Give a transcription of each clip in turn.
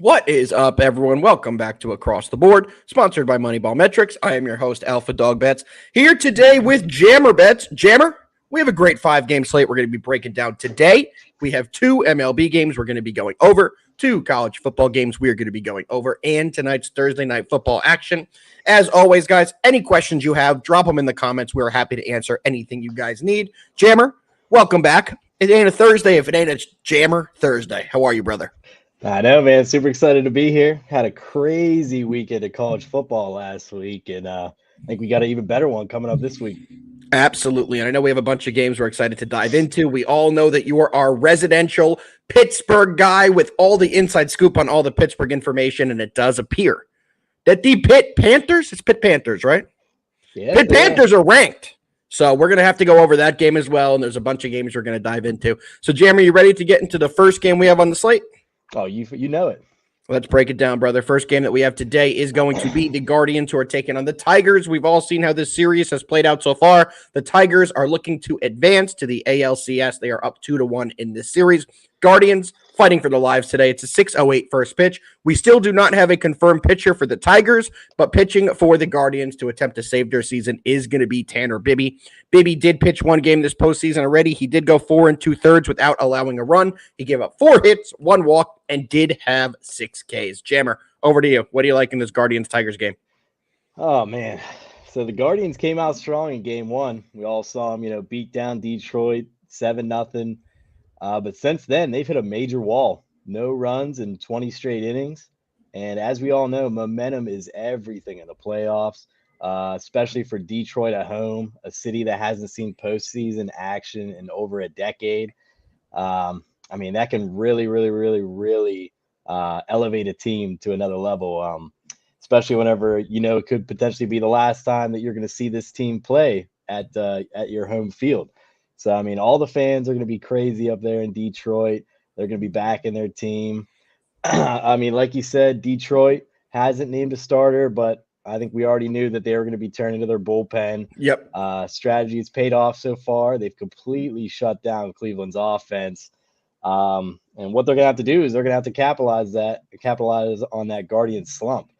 What is up, everyone? Welcome back to Across the Board, sponsored by MoneyBall Metrics. I am your host, Alpha Dog Bets, here today with Jammer Bets. Jammer, we have a great 5-game slate we're going to be breaking down today. We have 2 MLB games we're going to be going over, 2 college football games we are going to be going over, and tonight's Thursday night football action. As always, guys, any questions you have, drop them in the comments. We're happy to answer anything you guys need. Jammer, welcome back. It ain't a Thursday if it ain't a Jammer Thursday. How are you, brother? I know, man. Super excited to be here. Had a crazy weekend of college football last week, and I think we got an even better one coming up this week. Absolutely. And I know we have a bunch of games we're excited to dive into. We all know that you are our residential Pittsburgh guy with all the inside scoop on all the Pittsburgh information, and it does appear that the Pitt Panthers, it's Pitt Panthers, right? Yeah, Pitt Panthers are ranked. So we're going to have to go over that game as well, and there's a bunch of games we're going to dive into. So, Jammer, you ready to get into the first game we have on the slate? Oh, you know it. Let's break it down, brother. First game that we have today is going to be the Guardians, who are taking on the Tigers. We've all seen how this series has played out so far. The Tigers are looking to advance to the ALCS. They are up 2-1 in this series. Guardians fighting for their lives today. It's a 6:08 first pitch. We still do not have a confirmed pitcher for the Tigers, but pitching for the Guardians to attempt to save their season is going to be Tanner Bibby. Bibby did pitch one game this postseason already. He did go 4 2/3 without allowing a run. He gave up 4 hits, 1 walk, and did have 6 Ks. Jammer, over to you. What do you like in this Guardians-Tigers game? Oh, man. So the Guardians came out strong in game 1. We all saw them, beat down Detroit 7-0. But since then, they've hit a major wall. No runs in 20 straight innings. And as we all know, momentum is everything in the playoffs, especially for Detroit at home, a city that hasn't seen postseason action in over a decade. That can really elevate a team to another level, especially whenever, it could potentially be the last time that you're going to see this team play at your home field. So, all the fans are going to be crazy up there in Detroit. They're going to be backing their team. Like you said, Detroit hasn't named a starter, but I think we already knew that they were going to be turning to their bullpen. Yep. Strategy has paid off so far. They've completely shut down Cleveland's offense. And what they're going to have to do is they're going to have to capitalize on that Guardian slump.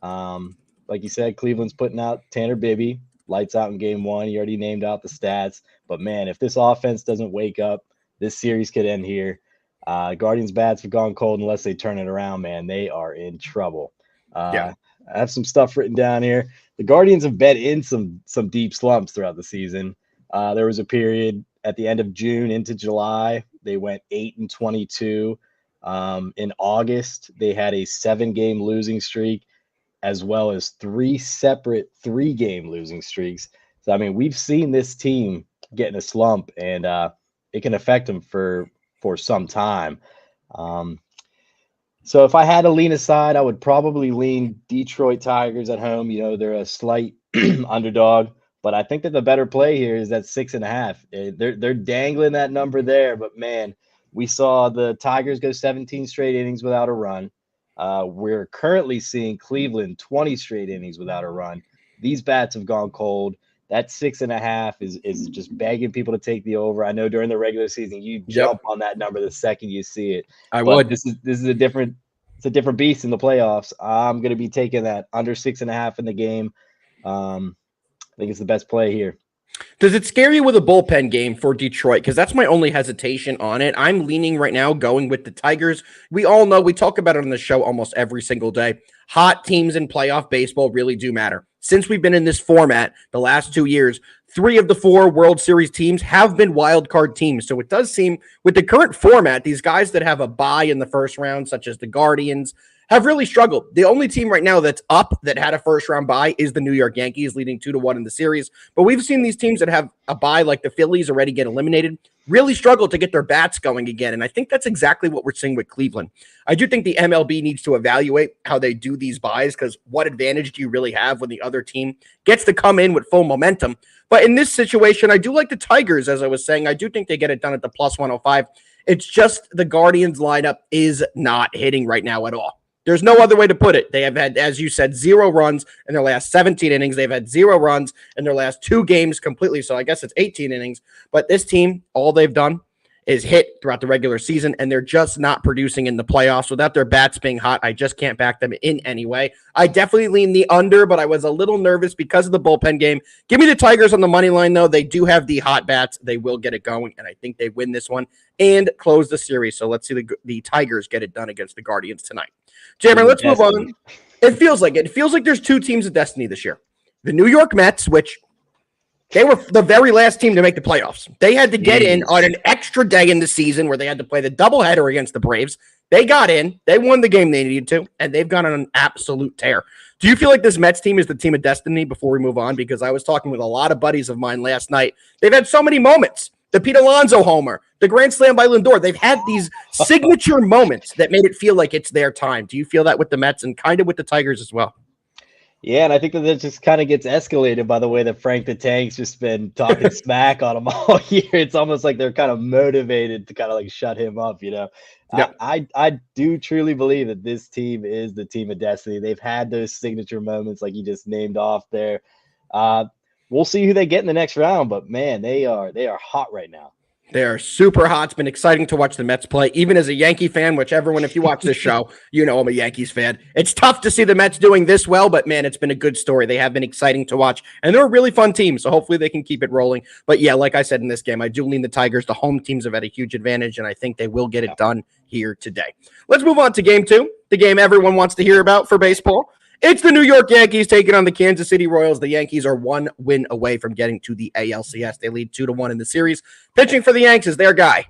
Like you said, Cleveland's putting out Tanner Bibby. Lights out in game 1. You already named out the stats. But, man, if this offense doesn't wake up, this series could end here. Guardians' bats have gone cold unless they turn it around, man. They are in trouble. I have some stuff written down here. The Guardians have been in some deep slumps throughout the season. There was a period at the end of June into July. They went 8-22. In August, they had a 7-game losing streak, as well as 3 separate 3-game losing streaks. So, we've seen this team get in a slump, and it can affect them for some time. So if I had to lean aside, I would probably lean Detroit Tigers at home. They're a slight underdog, but I think that the better play here is that 6.5. They're dangling that number there, but, man, we saw the Tigers go 17 straight innings without a run. We're currently seeing Cleveland 20 straight innings without a run. These bats have gone cold. That 6.5 is just begging people to take the over. I know during the regular season you jump on that number the second you see it. I would. This is a different beast in the playoffs. I'm going to be taking that under 6.5 in the game. I think it's the best play here. Does it scare you with a bullpen game for Detroit? Because that's my only hesitation on it. I'm leaning right now going with the Tigers. We all know, we talk about it on the show almost every single day. Hot teams in playoff baseball really do matter. Since we've been in this format the last 2 years, 3 of the 4 World Series teams have been wild card teams. So it does seem with the current format, these guys that have a bye in the first round, such as the Guardians, have really struggled. The only team right now that's up that had a first-round bye is the New York Yankees, leading 2-1 in the series. But we've seen these teams that have a bye, like the Phillies, already get eliminated, really struggle to get their bats going again. And I think that's exactly what we're seeing with Cleveland. I do think the MLB needs to evaluate how they do these buys, because what advantage do you really have when the other team gets to come in with full momentum? But in this situation, I do like the Tigers, as I was saying. I do think they get it done at the plus 105. It's just the Guardians lineup is not hitting right now at all. There's no other way to put it. They have had, as you said, 0 runs in their last 17 innings. They've had 0 runs in their last 2 games completely. So I guess it's 18 innings. But this team, all they've done is hit throughout the regular season, and they're just not producing in the playoffs. Without their bats being hot, I just can't back them in any way. I definitely lean the under, but I was a little nervous because of the bullpen game. Give me the Tigers on the money line, though. They do have the hot bats. They will get it going, and I think they win this one and close the series. So let's see the Tigers get it done against the Guardians tonight. Jammer, let's move on. It feels like there's two teams of destiny this year. The New York Mets, which they were the very last team to make the playoffs. They had to get in on an extra day in the season where they had to play the doubleheader against the Braves. They got in. They won the game they needed to, and they've gone on an absolute tear. Do you feel like this Mets team is the team of destiny before we move on? Because I was talking with a lot of buddies of mine last night. They've had so many moments. The Pete Alonso homer, the grand slam by Lindor. They've had these signature moments that made it feel like it's their time. Do you feel that with the Mets and kind of with the Tigers as well? Yeah, and I think that just kind of gets escalated by the way that Frank the Tank's just been talking smack on them all year. It's almost like they're kind of motivated to kind of like shut him up, you know. Yep. I do truly believe that this team is the team of destiny. They've had those signature moments like you just named off there. We'll see who they get in the next round, but man, they are hot right now. They are super hot. It's been exciting to watch the Mets play, even as a Yankee fan, which everyone, if you watch this show, you know I'm a Yankees fan. It's tough to see the Mets doing this well, but man, it's been a good story. They have been exciting to watch, and they're a really fun team, so hopefully they can keep it rolling. But yeah, like I said in this game, I do lean the Tigers. The home teams have had a huge advantage, and I think they will get it done here today. Let's move on to game two, the game everyone wants to hear about for baseball. It's the New York Yankees taking on the Kansas City Royals. The Yankees are one win away from getting to the ALCS. They lead 2-1 in the series. Pitching for the Yanks is their guy.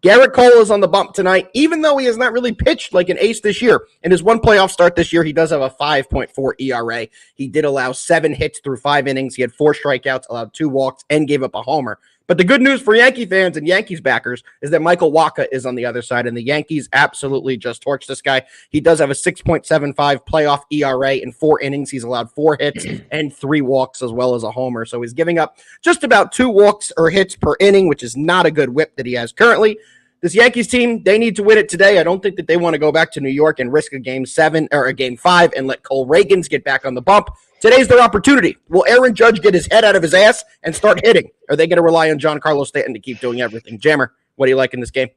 Garrett Cole is on the bump tonight, even though he has not really pitched like an ace this year. In his one playoff start this year, he does have a 5.4 ERA. He did allow 7 hits through 5 innings. He had 4 strikeouts, allowed 2 walks, and gave up a homer. But the good news for Yankee fans and Yankees backers is that Michael Wacha is on the other side, and the Yankees absolutely just torched this guy. He does have a 6.75 playoff ERA in 4 innings. He's allowed 4 hits and 3 walks as well as a homer. So he's giving up just about 2 walks or hits per inning, which is not a good whip that he has currently. This Yankees team, they need to win it today. I don't think that they want to go back to New York and risk a game 7 or a game 5 and let Cole Reagans get back on the bump. Today's their opportunity. Will Aaron Judge get his head out of his ass and start hitting? Are they going to rely on Giancarlo Stanton to keep doing everything? Jammer, what do you like in this game?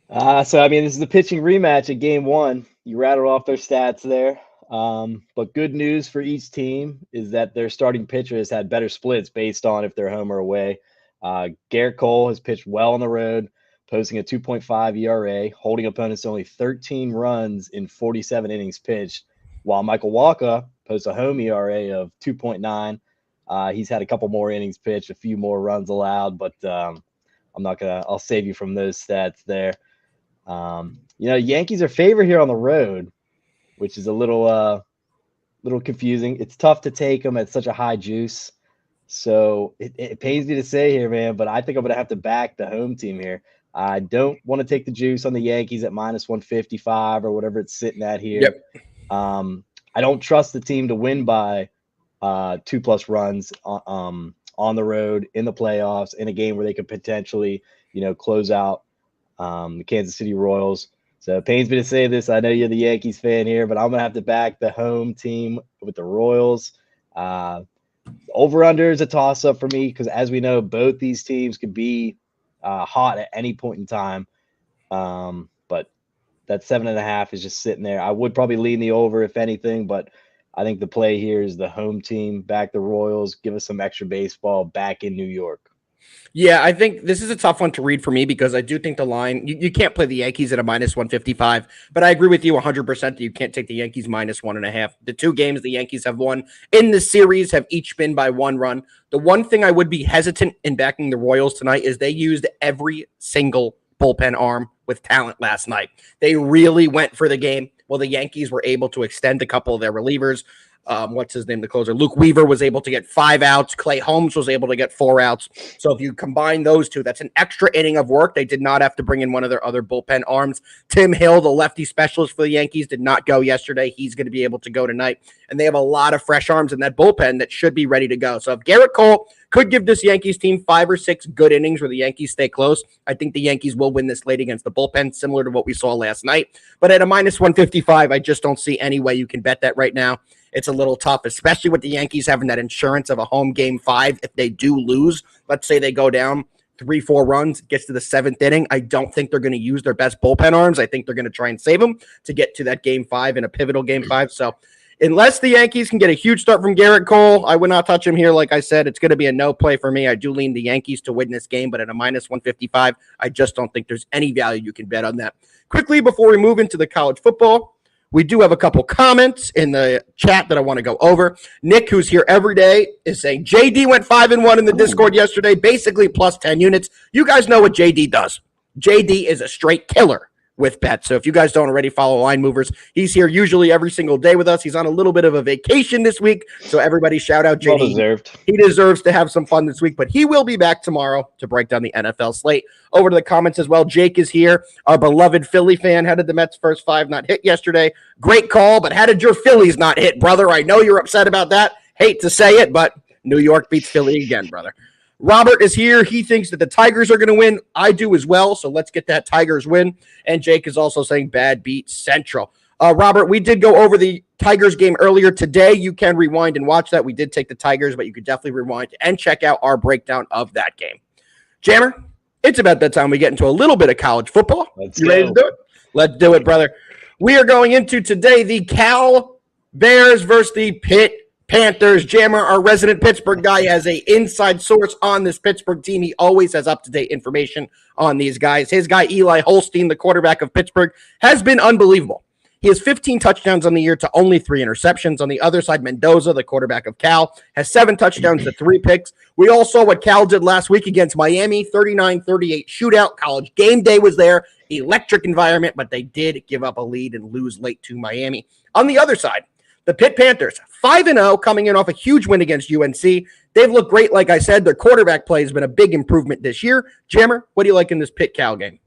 This is the pitching rematch at game 1. You rattled off their stats there. But good news for each team is that their starting pitcher has had better splits based on if they're home or away. Garrett Cole has pitched well on the road, posting a 2.5 ERA, holding opponents to only 13 runs in 47 innings pitched, while Michael Wacha posts a home ERA of 2.9. He's had a couple more innings pitched, a few more runs allowed, but I'll save you from those stats there. Yankees are favored here on the road, which is a little confusing. It's tough to take them at such a high juice. So it pains me to say here, man, but I think I'm going to have to back the home team here. I don't want to take the juice on the Yankees at minus 155 or whatever it's sitting at here. Yep. I don't trust the team to win by 2+ runs on the road in the playoffs in a game where they could potentially, close out the Kansas City Royals. So it pains me to say this. I know you're the Yankees fan here, but I'm going to have to back the home team with the Royals. Over-under is a toss-up for me because, as we know, both these teams could be hot at any point in time. But that 7.5 is just sitting there. I would probably lean the over if anything, but I think the play here is the home team, back the Royals, give us some extra baseball back in New York. Yeah, I think this is a tough one to read for me because I do think the line, you can't play the Yankees at a minus 155, but I agree with you 100% that you can't take the Yankees minus 1.5. The 2 games the Yankees have won in the series have each been by 1 run. The one thing I would be hesitant in backing the Royals tonight is they used every single bullpen arm with talent last night. They really went for the game. Well, the Yankees were able to extend a couple of their relievers. What's his name, the closer? Luke Weaver was able to get 5 outs. Clay Holmes was able to get 4 outs. So if you combine those two, that's an extra inning of work. They did not have to bring in one of their other bullpen arms. Tim Hill, the lefty specialist for the Yankees, did not go yesterday. He's going to be able to go tonight. And they have a lot of fresh arms in that bullpen that should be ready to go. So if Garrett Cole could give this Yankees team 5 or 6 good innings where the Yankees stay close, I think the Yankees will win this late against the bullpen, similar to what we saw last night. But at a minus 155, I just don't see any way you can bet that right now. It's a little tough, especially with the Yankees having that insurance of a home game 5 if they do lose. Let's say they go down 3-4 runs, gets to the 7th inning. I don't think they're going to use their best bullpen arms. I think they're going to try and save them to get to that game 5 in a pivotal game 5. So unless the Yankees can get a huge start from Garrett Cole, I would not touch him here. Like I said, it's going to be a no play for me. I do lean the Yankees to win this game, but at a minus 155, I just don't think there's any value you can bet on that. Quickly, before we move into the college football, we do have a couple comments in the chat that I want to go over. Nick, who's here every day, is saying JD went 5-1 in the Discord yesterday, basically plus 10 units. You guys know what JD does. JD is a straight killer with bets. So if you guys don't already follow Line Movers, he's here usually every single day with us. He's on a little bit of a vacation this week. So everybody shout out JD. Well deserved. He deserves to have some fun this week, but he will be back tomorrow to break down the NFL slate. Over to the comments as well. Jake is here, our beloved Philly fan. How did the Mets' first 5 not hit yesterday? Great call, but how did your Phillies not hit, brother? I know you're upset about that. Hate to say it, but New York beats Philly again, brother. Robert is here. He thinks that the Tigers are going to win. I do as well, so let's get that Tigers win. And Jake is also saying bad beat Central. Robert, we did go over the Tigers game earlier today. You can rewind and watch that. We did take the Tigers, but you could definitely rewind and check out our breakdown of that game. Jammer, it's about that time we get into a little bit of college football. You ready to do it? Let's do it, brother. We are going into today the Cal Bears versus the Pitt Panthers. Jammer, our resident Pittsburgh guy, has a inside source on this Pittsburgh team. He always has up-to-date information on these guys. His guy, Eli Holstein, the quarterback of Pittsburgh, has been unbelievable. He has 15 touchdowns on the year to only 3 interceptions. On the other side, Mendoza, the quarterback of Cal, has 7 touchdowns to 3 picks. We all saw what Cal did last week against Miami, 39-38 shootout. College game day was there. Electric environment, but they did give up a lead and lose late to Miami. On the other side, the Pitt Panthers, 5-0, coming in off a huge win against UNC. They've looked great, like I said. Their quarterback play has been a big improvement this year. Jammer, what do you like in this Pitt-Cal game?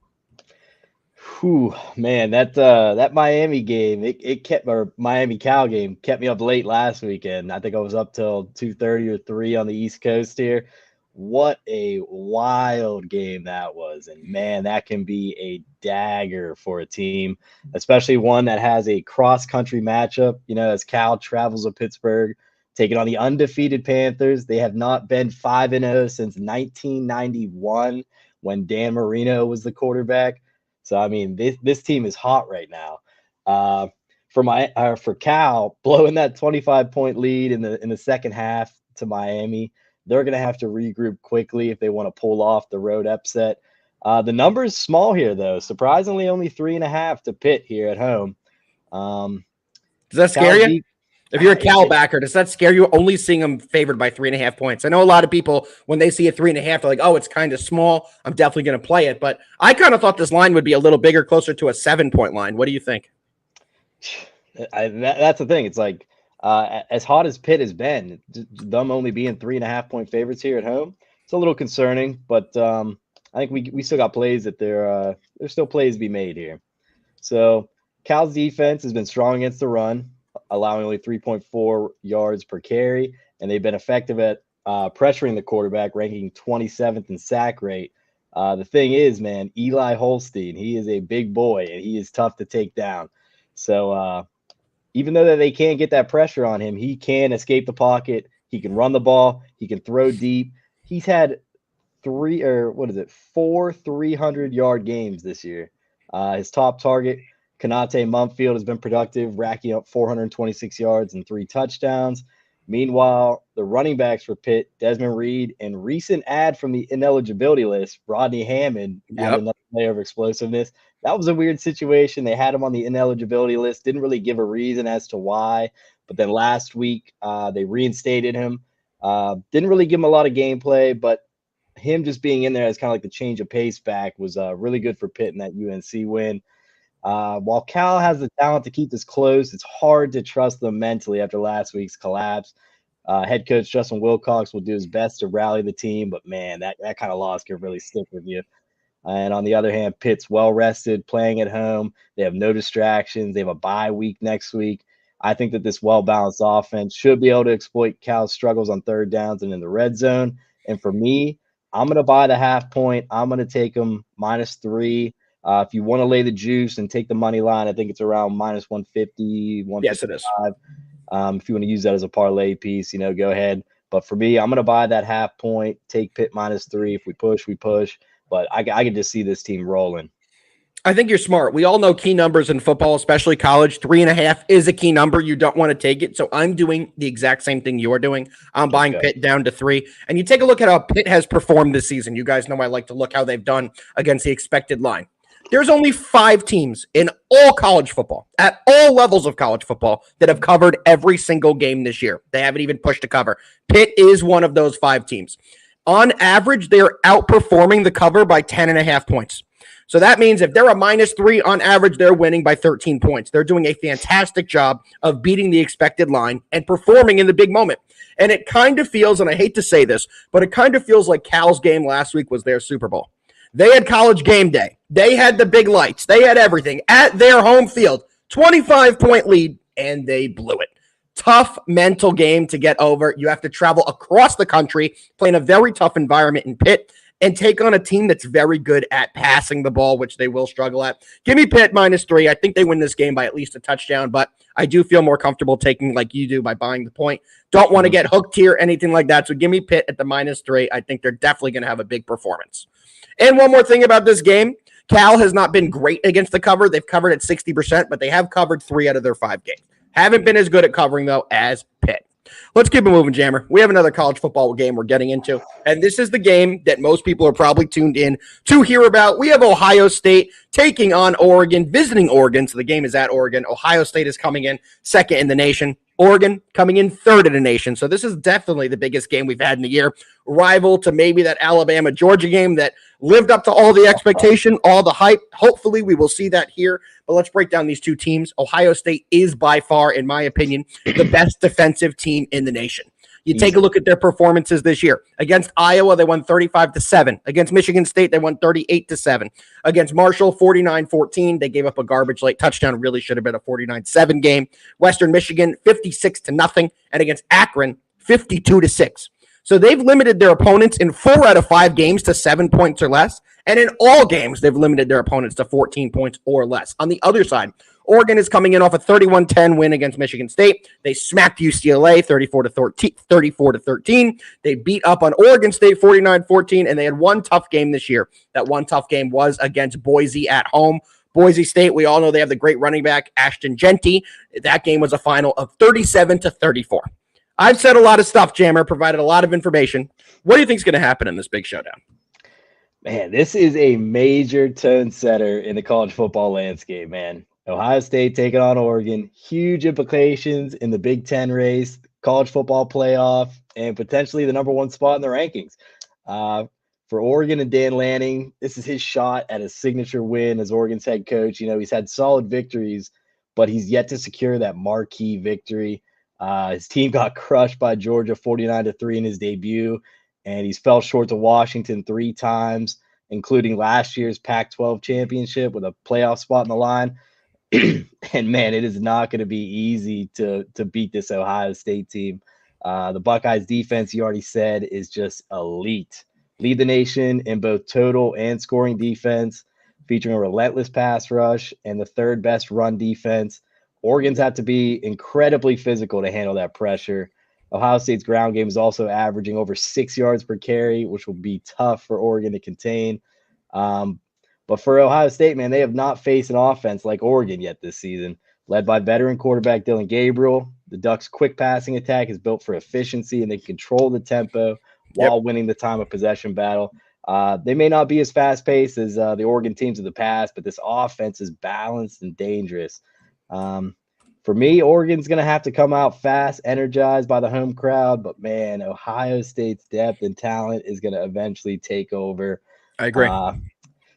Whew, man, that Miami game, it kept, or Miami Cal game kept me up late last weekend. I think I was up till 2:30 or 3 on the East Coast here. What a wild game that was. And man, that can be a dagger for a team, especially one that has a cross-country matchup, as Cal travels to Pittsburgh, taking on the undefeated Panthers. They have not been 5-0 since 1991 when Dan Marino was the quarterback. So, I mean, this team is hot right now. For Cal, blowing that 25-point lead in the second half to Miami, they're going to have to regroup quickly if they want to pull off the road upset. The number is small here, though. Surprisingly, only 3.5 to Pitt here at home. Does that scare you? If you're a Cal backer, does that scare you? Only seeing them favored by 3.5 points. I know a lot of people, when they see a 3.5, they're like, oh, it's kind of small. I'm definitely going to play it. But I kind of thought this line would be a little bigger, closer to a 7-point line. What do you think? That's the thing. It's like, as hot as Pitt has been, them only being 3.5-point favorites here at home, it's a little concerning. But I think we still got plays that there's still plays to be made here. So Cal's defense has been strong against the run, allowing only 3.4 yards per carry, and they've been effective at pressuring the quarterback, ranking 27th in sack rate. The thing is, man, Eli Holstein, he is a big boy, and he is tough to take down. So even though that they can't get that pressure on him, he can escape the pocket. He can run the ball. He can throw deep. He's had 4 300-yard games this year. His top target, Kanate Mumfield, has been productive, racking up 426 yards and 3 touchdowns. Meanwhile, the running backs for Pitt, Desmond Reed, and recent add from the ineligibility list, Rodney Hammond, added another layer of explosiveness. That was a weird situation. They had him on the ineligibility list, didn't really give a reason as to why. But then last week, they reinstated him. Didn't really give him a lot of gameplay, but him just being in there as kind of like the change of pace back was really good for Pitt in that UNC win. While Cal has the talent to keep this close, it's hard to trust them mentally after last week's collapse. Head coach Justin Wilcox will do his best to rally the team, but man, that kind of loss can really stick with you. And on the other hand, Pitt's well-rested, playing at home. They have no distractions. They have a bye week next week. I think that this well-balanced offense should be able to exploit Cal's struggles on third downs and in the red zone. And for me, I'm going to buy the half point. I'm going to take them -3. If you want to lay the juice and take the money line, I think it's around -150, 155. Yes, it is. If you want to use that as a parlay piece, go ahead. But for me, I'm going to buy that half point, take Pitt -3. If we push, we push. But I can just see this team rolling. I think you're smart. We all know key numbers in football, especially college. 3.5 is a key number. You don't want to take it. So I'm doing the exact same thing you're doing. I'm buying Pitt down to 3. And you take a look at how Pitt has performed this season. You guys know I like to look how they've done against the expected line. There's only 5 teams in all college football, at all levels of college football, that have covered every single game this year. They haven't even pushed a cover. Pitt is one of those 5 teams. On average, they're outperforming the cover by 10.5 points. So that means if they're a -3 on average, they're winning by 13 points. They're doing a fantastic job of beating the expected line and performing in the big moment. And it kind of feels, and I hate to say this, but it kind of feels like Cal's game last week was their Super Bowl. They had College game day. They had the big lights. They had everything at their home field. 25-point lead, and they blew it. Tough mental game to get over. You have to travel across the country, play in a very tough environment in Pitt, and take on a team that's very good at passing the ball, which they will struggle at. Give me Pitt -3. I think they win this game by at least a touchdown, but I do feel more comfortable taking, like you do, by buying the point. Don't want to get hooked here, anything like that. So give me Pitt at the -3. I think they're definitely going to have a big performance. And one more thing about this game. Cal has not been great against the cover. They've covered at 60%, but they have covered 3 out of their 5 games. Haven't been as good at covering, though, as Pitt. Let's keep it moving, Jammer. We have another college football game we're getting into, and this is the game that most people are probably tuned in to hear about. We have Ohio State taking on Oregon, visiting Oregon, so the game is at Oregon. Ohio State is coming in second in the nation. Oregon coming in third in the nation. So this is definitely the biggest game we've had in the year. Rival to maybe that Alabama-Georgia game that lived up to all the expectation, all the hype. Hopefully we will see that here. But let's break down these two teams. Ohio State is by far, in my opinion, the best defensive team in the nation. You take a look at their performances this year. Against Iowa, they won 35-7. Against Michigan State, they won 38-7. Against Marshall, 49-14. They gave up a garbage late touchdown. Really should have been a 49-7 game. Western Michigan, 56-0. And against Akron, 52-6. So they've limited their opponents in 4 out of 5 games to 7 points or less. And in all games, they've limited their opponents to 14 points or less. On the other side, Oregon is coming in off a 31-10 win against Michigan State. They smacked UCLA 34-13. They beat up on Oregon State 49-14, and they had one tough game this year. That one tough game was against Boise at home. Boise State, we all know they have the great running back, Ashton Genty. That game was a final of 37-34. I've said a lot of stuff, Jammer, provided a lot of information. What do you think is going to happen in this big showdown? Man, this is a major tone setter in the college football landscape, man. Ohio State taking on Oregon. Huge implications in the Big Ten race, college football playoff, and potentially the #1 spot in the rankings. For Oregon and Dan Lanning, this is his shot at a signature win as Oregon's head coach. You know, he's had solid victories, but he's yet to secure that marquee victory. His team got crushed by Georgia 49-3 in his debut, and he's fell short to Washington 3 times, including last year's Pac-12 championship with a playoff spot in the line. And man, it is not going to be easy to beat this Ohio State team. The Buckeyes defense, you already said, is just elite. Lead the nation in both total and scoring defense, featuring a relentless pass rush and the 3rd best run defense. Oregon's have to be incredibly physical to handle that pressure. Ohio State's ground game is also averaging over 6 yards per carry, which will be tough for Oregon to contain. But for Ohio State, man, they have not faced an offense like Oregon yet this season. Led by veteran quarterback Dylan Gabriel, the Ducks' quick passing attack is built for efficiency, and they control the tempo while winning the time of possession battle. They may not be as fast-paced as the Oregon teams of the past, but this offense is balanced and dangerous. For me, Oregon's going to have to come out fast, energized by the home crowd. But, man, Ohio State's depth and talent is going to eventually take over. I agree.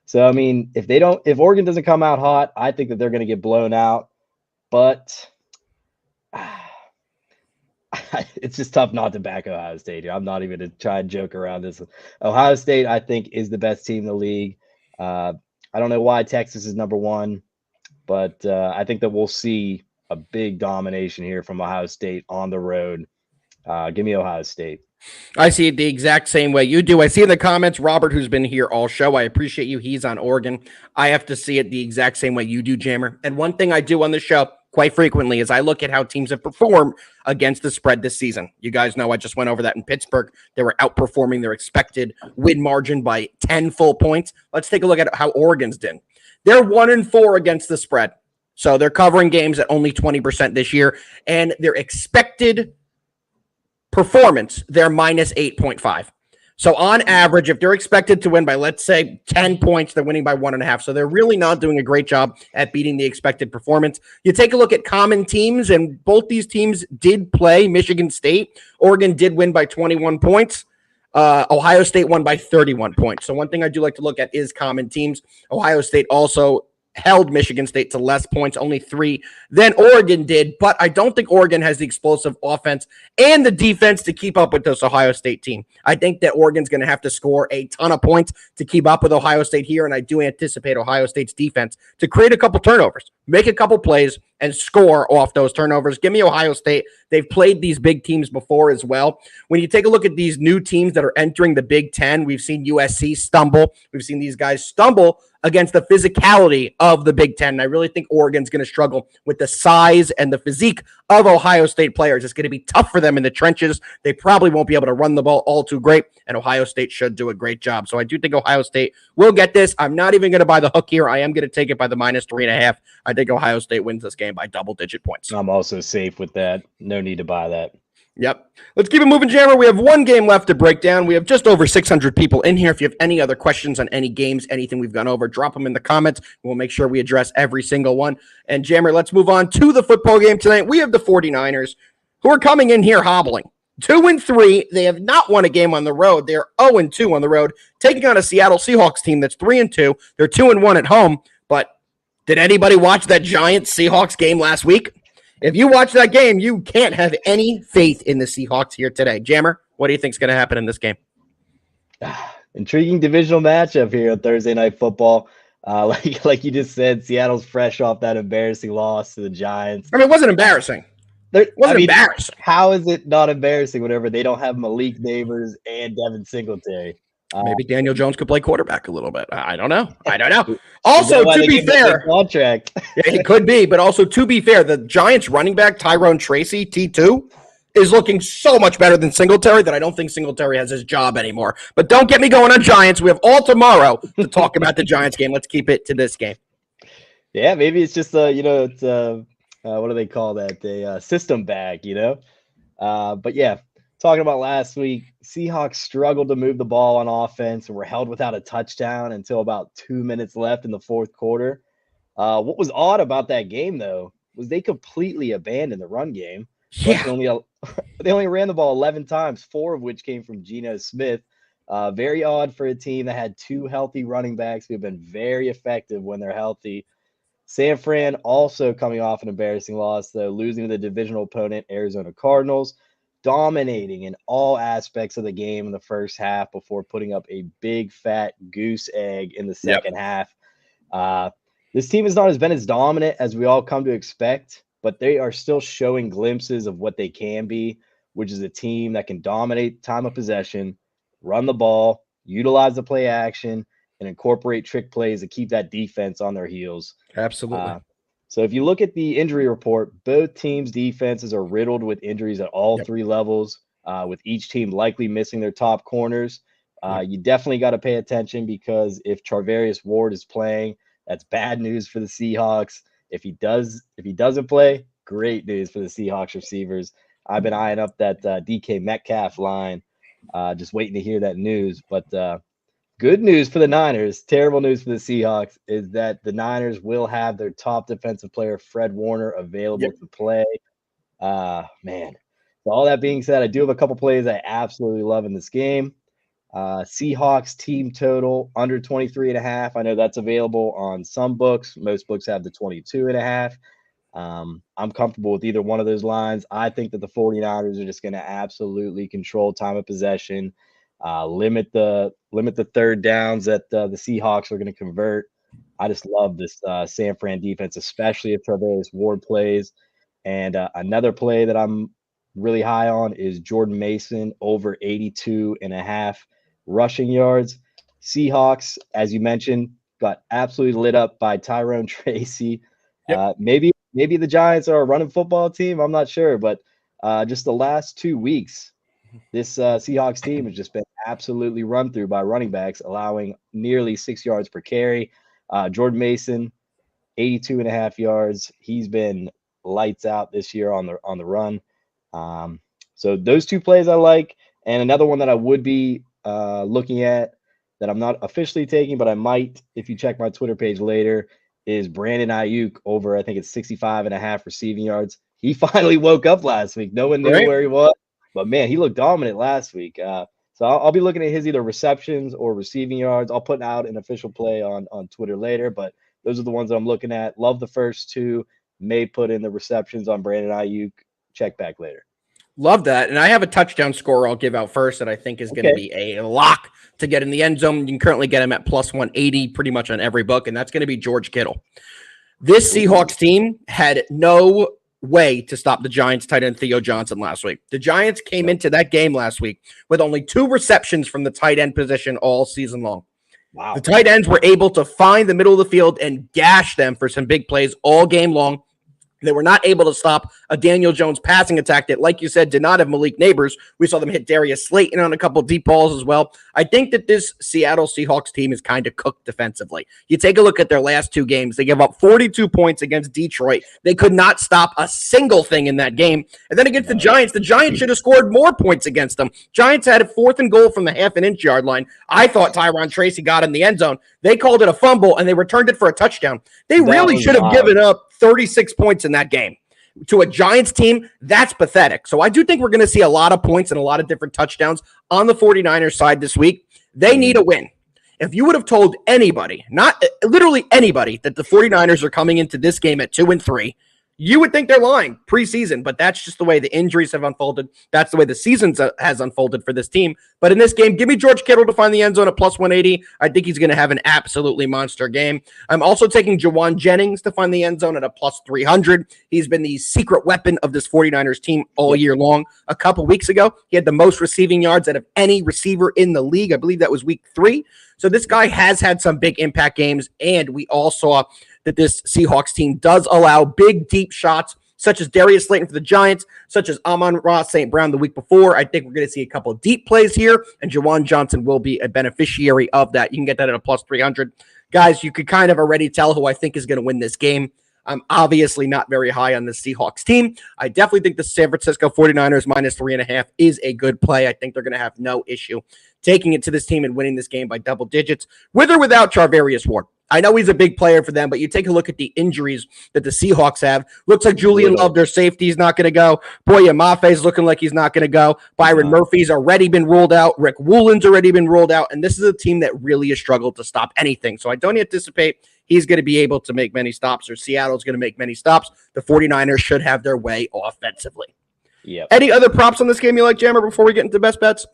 So, I mean, if Oregon doesn't come out hot, I think that they're going to get blown out. But it's just tough not to back Ohio State here. I'm not even going to try and joke around this. Ohio State, I think, is the best team in the league. I don't know why Texas is #1, but I think that we'll see a big domination here from Ohio State on the road. Give me Ohio State. I see it the exact same way you do. I see in the comments, Robert, who's been here all show. I appreciate you. He's on Oregon. I have to see it the exact same way you do, Jammer. And one thing I do on the show, quite frequently as I look at how teams have performed against the spread this season. You guys know I just went over that in Pittsburgh. They were outperforming their expected win margin by 10 full points. Let's take a look at how Oregon's did. They're 1-4 against the spread. So they're covering games at only 20% this year, and their expected performance, they're minus 8.5. So on average, if they're expected to win by, let's say, 10 points, they're winning by 1.5. So they're really not doing a great job at beating the expected performance. You take a look at common teams, and both these teams did play Michigan State. Oregon did win by 21 points. Ohio State won by 31 points. So one thing I do like to look at is common teams. Ohio State also held Michigan State to less points, only 3 than Oregon did, but I don't think Oregon has the explosive offense and the defense to keep up with this Ohio State team. I think that Oregon's going to have to score a ton of points to keep up with Ohio State here, and I do anticipate Ohio State's defense to create a couple turnovers, make a couple plays, and score off those turnovers. Give me Ohio State. They've played these big teams before as well. When you take a look at these new teams that are entering the Big Ten, we've seen USC stumble. We've seen these guys stumble against the physicality of the Big Ten. And I really think Oregon's going to struggle with the size and the physique of Ohio State players. It's going to be tough for them in the trenches. They probably won't be able to run the ball all too great, and Ohio State should do a great job. So I do think Ohio State will get this. I'm not even going to buy the hook here. I am going to take it by the minus 3.5. I think Ohio State wins this game by double-digit points. I'm also safe with that. No need to buy that. Yep. Let's keep it moving, Jammer. We have one game left to break down. We have just over 600 people in here. If you have any other questions on any games, anything we've gone over, drop them in the comments. We'll make sure we address every single one. And Jammer, let's move on to the football game tonight. We have the 49ers who are coming in here hobbling. 2-3. They have not won a game on the road. They're 0-2 on the road, taking on a Seattle Seahawks team that's 3-2. They're 2-1 at home. But did anybody watch that Giants Seahawks game last week? If you watch that game, you can't have any faith in the Seahawks here today. Jammer, what do you think is going to happen in this game? Intriguing divisional matchup here on Thursday Night Football. Like you just said, Seattle's fresh off that embarrassing loss to the Giants. I mean, it wasn't embarrassing. Embarrassing. How is it not embarrassing whenever they don't have Malik Neighbors and Devin Singletary? Maybe Daniel Jones could play quarterback a little bit. I don't know. Also, to be fair, contract. Yeah, he could be, but also to be fair, the Giants running back Tyrone Tracy, T2, is looking so much better than Singletary that I don't think Singletary has his job anymore. But don't get me going on Giants. We have all tomorrow to talk about the Giants game. Let's keep it to this game. Yeah, maybe it's just what do they call that? A system bag, But yeah. Talking about last week, Seahawks struggled to move the ball on offense and were held without a touchdown until about 2 minutes left in the fourth quarter. What was odd about that game, though, was they completely abandoned the run game. Yeah. They only ran the ball 11 times, 4 of which came from Geno Smith. Very odd for a team that had 2 healthy running backs who have been very effective when they're healthy. San Fran also coming off an embarrassing loss, though, losing to the divisional opponent, Arizona Cardinals. Dominating in all aspects of the game in the first half before putting up a big fat goose egg in the second half. This team has not been as dominant as we all come to expect, but they are still showing glimpses of what they can be, which is a team that can dominate time of possession, run the ball, utilize the play action, and incorporate trick plays to keep that defense on their heels. Absolutely. So if you look at the injury report, both teams' defenses are riddled with injuries at all 3 levels, with each team likely missing their top corners. You definitely got to pay attention because if Charvarius Ward is playing, that's bad news for the Seahawks. If he doesn't play, great news for the Seahawks receivers. I've been eyeing up that DK Metcalf line, just waiting to hear that news. But good news for the Niners, terrible news for the Seahawks, is that the Niners will have their top defensive player, Fred Warner, available to play. Man. So all that being said, I do have a couple plays I absolutely love in this game. Seahawks team total under 23.5. I know that's available on some books. Most books have the 22.5. I'm comfortable with either one of those lines. I think that the 49ers are just going to absolutely control time of possession, limit the third downs that the Seahawks are going to convert. I just love this San Fran defense, especially if Charvarius Ward plays. And another play that I'm really high on is Jordan Mason over 82.5 rushing yards. Seahawks, as you mentioned, got absolutely lit up by Tyrone Tracy. Maybe maybe the Giants are a running football team. I'm not sure, but just the last 2 weeks, this Seahawks team has just been absolutely run through by running backs, allowing nearly 6 yards per carry. Jordan Mason, 82.5 yards. He's been lights out this year on the run. So those two plays I like. And another one that I would be looking at that I'm not officially taking, but I might if you check my Twitter page later, is Brandon Ayuk over, I think it's 65.5 receiving yards. He finally woke up last week. No one knew where he was, but man, he looked dominant last week. So I'll be looking at his either receptions or receiving yards. I'll put out an official play on Twitter later, but those are the ones that I'm looking at. Love the first two. May put in the receptions on Brandon Ayuk. Check back later. Love that. And I have a touchdown score I'll give out first that I think is going to be a lock to get in the end zone. You can currently get him at plus 180 pretty much on every book, and that's going to be George Kittle. This Seahawks team had no way to stop the Giants tight end Theo Johnson last week. The Giants came into that game last week with only 2 receptions from the tight end position all season long. Wow. The tight ends were able to find the middle of the field and gash them for some big plays all game long. They were not able to stop a Daniel Jones passing attack that, like you said, did not have Malik Neighbors. We saw them hit Darius Slayton on a couple deep balls as well. I think that this Seattle Seahawks team is kind of cooked defensively. You take a look at their last 2 games. They gave up 42 points against Detroit. They could not stop a single thing in that game. And then against the Giants should have scored more points against them. Giants had a 4th and goal from the half-an-inch yard line. I thought Tyron Tracy got in the end zone. They called it a fumble, and they returned it for a touchdown. They really should have given up 36 points in that game. To a Giants team, that's pathetic. So I do think we're going to see a lot of points and a lot of different touchdowns on the 49ers side this week. They need a win. If you would have told anybody, not literally anybody, that the 49ers are coming into this game at 2-3, you would think they're lying preseason, but that's just the way the injuries have unfolded. That's the way the season has unfolded for this team. But in this game, give me George Kittle to find the end zone at plus 180. I think he's going to have an absolutely monster game. I'm also taking Jawan Jennings to find the end zone at a plus 300. He's been the secret weapon of this 49ers team all year long. A couple weeks ago, he had the most receiving yards out of any receiver in the league. I believe that was week 3. So this guy has had some big impact games, and we all saw that this Seahawks team does allow big, deep shots, such as Darius Slayton for the Giants, such as Amon-Ra St. Brown the week before. I think we're going to see a couple of deep plays here, and Jawan Johnson will be a beneficiary of that. You can get that at a plus 300. Guys, you could kind of already tell who I think is going to win this game. I'm obviously not very high on the Seahawks team. I definitely think the San Francisco 49ers minus 3.5 is a good play. I think they're going to have no issue taking it to this team and winning this game by double digits, with or without Charvarius Ward. I know he's a big player for them, but you take a look at the injuries that the Seahawks have. Looks like Julian Love, their safety, is not going to go. Boye Maffe's looking like he's not going to go. Byron Murphy's already been ruled out. Rick Woolen's already been ruled out. And this is a team that really has struggled to stop anything. So I don't anticipate he's going to be able to make many stops, or Seattle's going to make many stops. The 49ers should have their way offensively. Yep. Any other props on this game you like, Jammer, before we get into best bets?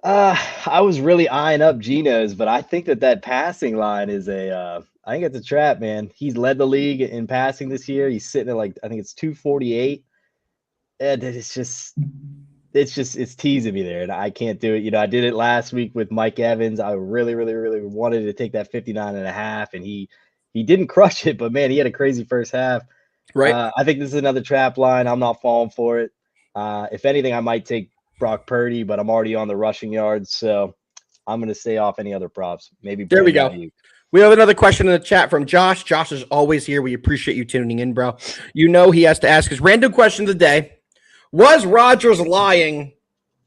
I was really eyeing up Geno's, but I think that passing line is I think it's a trap, man. He's led the league in passing this year. He's sitting at I think it's 248. And it's teasing me there, and I can't do it. I did it last week with Mike Evans. I really, really, really wanted to take that 59.5, and he didn't crush it, but man, he had a crazy first half. Right. I think this is another trap line. I'm not falling for it. If anything, I might take Brock Purdy, but I'm already on the rushing yards, so I'm going to stay off any other props. Maybe there we go. We have another question in the chat from Josh. Josh is always here. We appreciate you tuning in, bro. He has to ask his random question of the day. Was Rodgers lying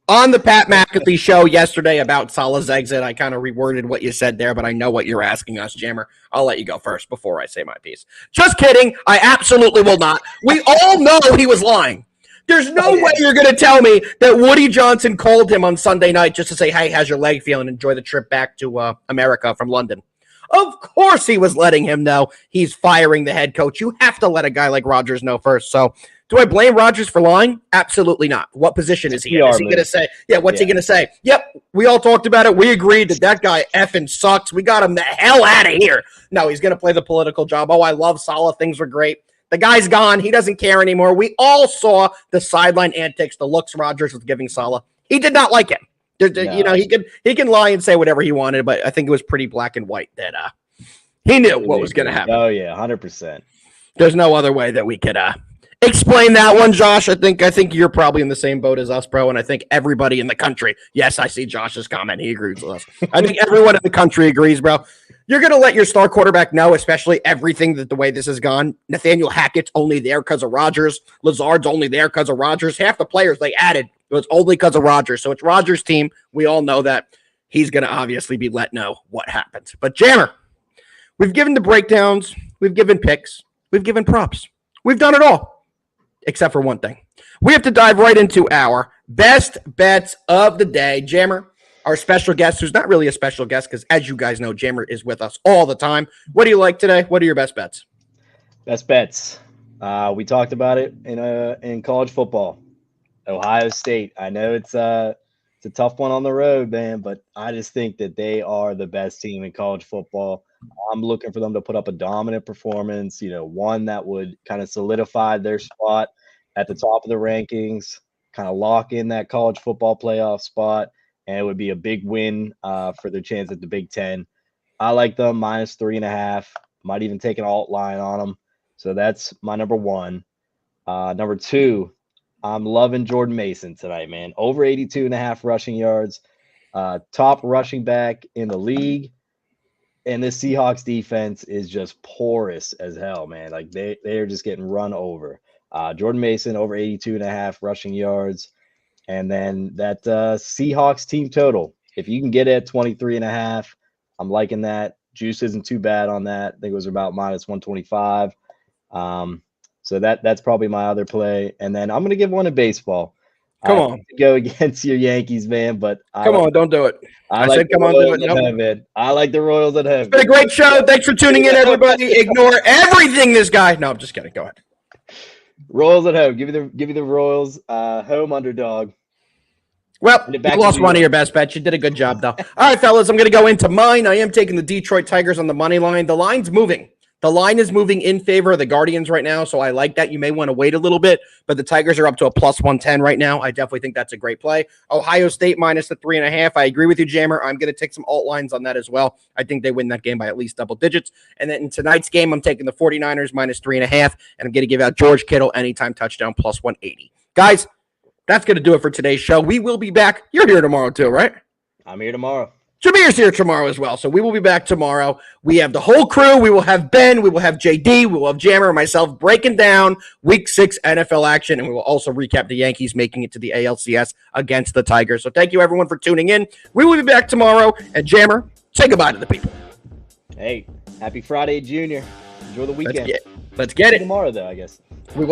on the Pat McAfee show yesterday about Salah's exit? I kind of reworded what you said there, but I know what you're asking us, Jammer. I'll let you go first before I say my piece. Just kidding. I absolutely will not. We all know he was lying. There's no way you're going to tell me that Woody Johnson called him on Sunday night just to say, hey, how's your leg feeling? Enjoy the trip back to America from London. Of course he was letting him know he's firing the head coach. You have to let a guy like Rodgers know first. So do I blame Rodgers for lying? Absolutely not. What position is he in? Is he going to say, what's he going to say? Yep, we all talked about it. We agreed that guy effing sucks. We got him the hell out of here. No, he's going to play the political job. Oh, I love Salah. Things were great. The guy's gone. He doesn't care anymore. We all saw the sideline antics, the looks Rodgers was giving Salah. He did not like him. No. He can lie and say whatever he wanted, but I think it was pretty black and white that he knew what was going to happen. Oh, yeah, 100%. There's no other way that we could explain that one, Josh. I think you're probably in the same boat as us, bro. And I think everybody in the country. Yes, I see Josh's comment. He agrees with us. I think everyone in the country agrees, bro. You're gonna let your star quarterback know, especially everything that the way this has gone. Nathaniel Hackett's only there because of Rodgers. Lazard's only there because of Rodgers. Half the players they added was only because of Rodgers. So it's Rodgers' team. We all know that. He's gonna obviously be let know what happens. But Jammer, we've given the breakdowns, we've given picks, we've given props, we've done it all. Except for one thing. We have to dive right into our best bets of the day. Jammer, our special guest, who's not really a special guest because, as you guys know, Jammer is with us all the time. What do you like today? What are your best bets? Best bets. We talked about it in college football. Ohio State. I know it's a tough one on the road, man, but I just think that they are the best team in college football. I'm looking for them to put up a dominant performance, one that would kind of solidify their spot at the top of the rankings, kind of lock in that college football playoff spot, and it would be a big win for their chance at the Big Ten. I like them -3.5. Might even take an alt line on them. So that's my number one. Number two, I'm loving Jordan Mason tonight, man. Over 82.5 rushing yards, top rushing back in the league. And this Seahawks defense is just porous as hell, man. Like they are just getting run over. Jordan Mason over 82.5 rushing yards. And then that Seahawks team total, if you can get it at 23.5, I'm liking that. Juice isn't too bad on that. I think it was about -125. So that's probably my other play. And then I'm going to give one to baseball. Come on. Go against your Yankees, man. But come on, don't do it. I like said, come on, do it. Nope. Home, man. I like the Royals at home. It's been a great show. Thanks for tuning in, everybody. Ignore everything this guy. No, I'm just kidding. Go ahead. Royals at home. Give me the Royals home underdog. Well, you lost one of your best bets. You did a good job, though. All right, fellas, I'm going to go into mine. I am taking the Detroit Tigers on the money line. The line's moving. The line is moving in favor of the Guardians right now, so I like that. You may want to wait a little bit, but the Tigers are up to a +110 right now. I definitely think that's a great play. Ohio State -3.5. I agree with you, Jammer. I'm going to take some alt lines on that as well. I think they win that game by at least double digits. And then in tonight's game, I'm taking the 49ers -3.5, and I'm going to give out George Kittle anytime touchdown +180. Guys, that's going to do it for today's show. We will be back. You're here tomorrow too, right? I'm here tomorrow. Jameer's here tomorrow as well, so we will be back tomorrow. We have the whole crew. We will have Ben. We will have JD. We will have Jammer and myself breaking down Week 6 NFL action, and we will also recap the Yankees making it to the ALCS against the Tigers. So thank you, everyone, for tuning in. We will be back tomorrow. And Jammer, say goodbye to the people. Hey, happy Friday, Junior. Enjoy the weekend. Let's get it. Tomorrow, though, I guess. We will.